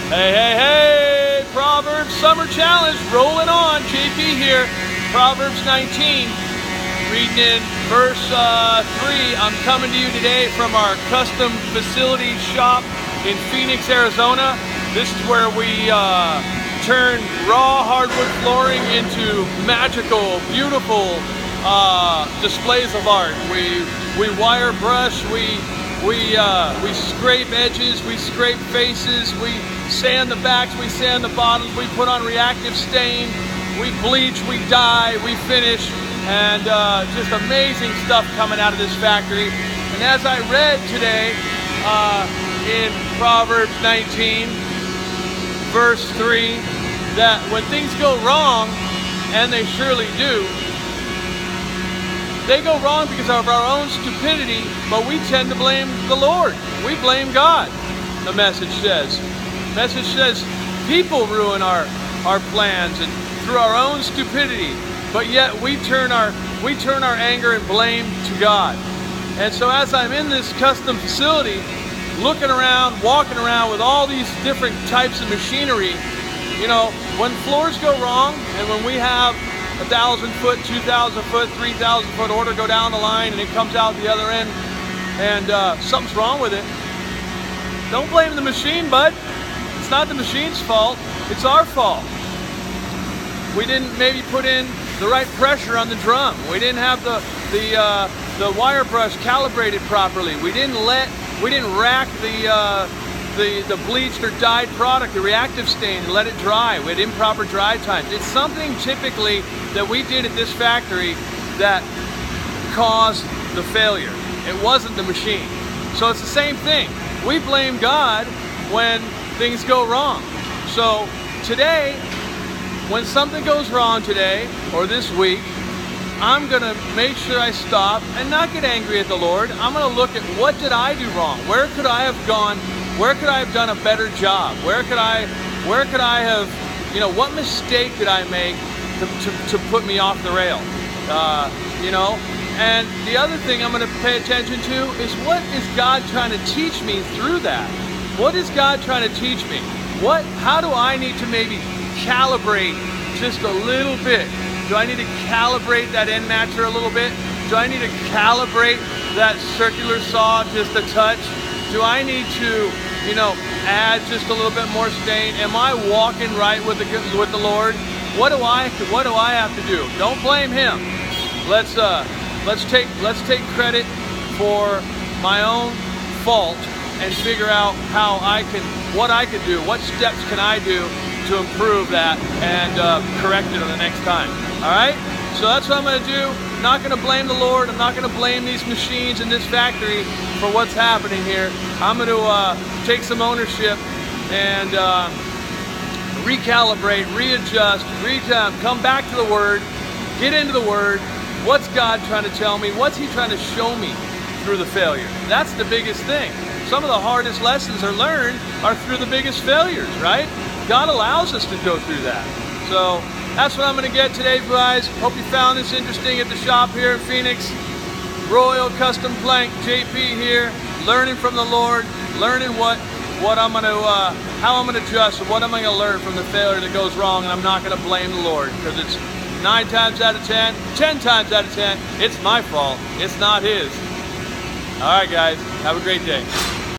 Hey, hey, hey! Proverbs Summer Challenge rolling on. JP here. Proverbs 19, reading in verse 3. I'm coming to you today from our custom facility shop in Phoenix, Arizona. This is where we turn raw hardwood flooring into magical, beautiful displays of art. We wire brush, we scrape edges, we scrape faces, we sand the backs, we sand the bottoms, we put on reactive stain, we bleach, we dye, we finish, and just amazing stuff coming out of this factory. And as I read today in Proverbs 19, verse 3, that when things go wrong, and they surely do, they go wrong because of our own stupidity, but we tend to blame the Lord. We blame God, the message says. The message says people ruin our plans and through our own stupidity, but yet we turn our anger and blame to God. And so as I'm in this custom facility, looking around, walking around with all these different types of machinery, you know, when floors go wrong and when we have 1,000 foot, 2,000 foot, 3,000 foot order go down the line and it comes out the other end and something's wrong with it, don't blame the machine, bud. It's not the machine's fault, it's our fault. We didn't maybe put in the right pressure on the drum. We didn't have the wire brush calibrated properly. We didn't rack the bleached or dyed product, the reactive stain, and let it dry. We had improper dry times. It's something typically that we did at this factory that caused the failure. It wasn't the machine. So it's the same thing. We blame God when things go wrong. So today, when something goes wrong today or this week, I'm gonna make sure I stop and not get angry at the Lord. I'm gonna look at what did I do wrong? Where could I have gone? Where could I have done a better job? Where could I have, you know, what mistake did I make to put me off the rail? You know, and the other thing I'm going to pay attention to is what is God trying to teach me through that? What is God trying to teach me? How do I need to maybe calibrate just a little bit? Do I need to calibrate that end matcher a little bit? Do I need to calibrate that circular saw just a touch? Do I need to, you know, add just a little bit more stain? Am I walking right with the Lord? What do I have to do? Don't blame Him. Let's take credit for my own fault and figure out what I can do. What steps can I do to improve that and correct it on the next time? All right. So that's what I'm going to do. I'm not going to blame the Lord. I'm not going to blame these machines in this factory for what's happening here. I'm going to take some ownership and recalibrate, readjust, come back to the Word, get into the Word. What's God trying to tell me? What's He trying to show me through the failure? That's the biggest thing. Some of the hardest lessons are learned are through the biggest failures, right? God allows us to go through that. So that's what I'm going to get today, guys. Hope you found this interesting at the shop here in Phoenix. Royal Custom Plank, JP here, learning from the Lord, learning how I'm going to adjust and what I'm going to learn from the failure that goes wrong, and I'm not going to blame the Lord because it's 9 times out of 10, 10 times out of 10, it's my fault. It's not His. All right, guys, have a great day.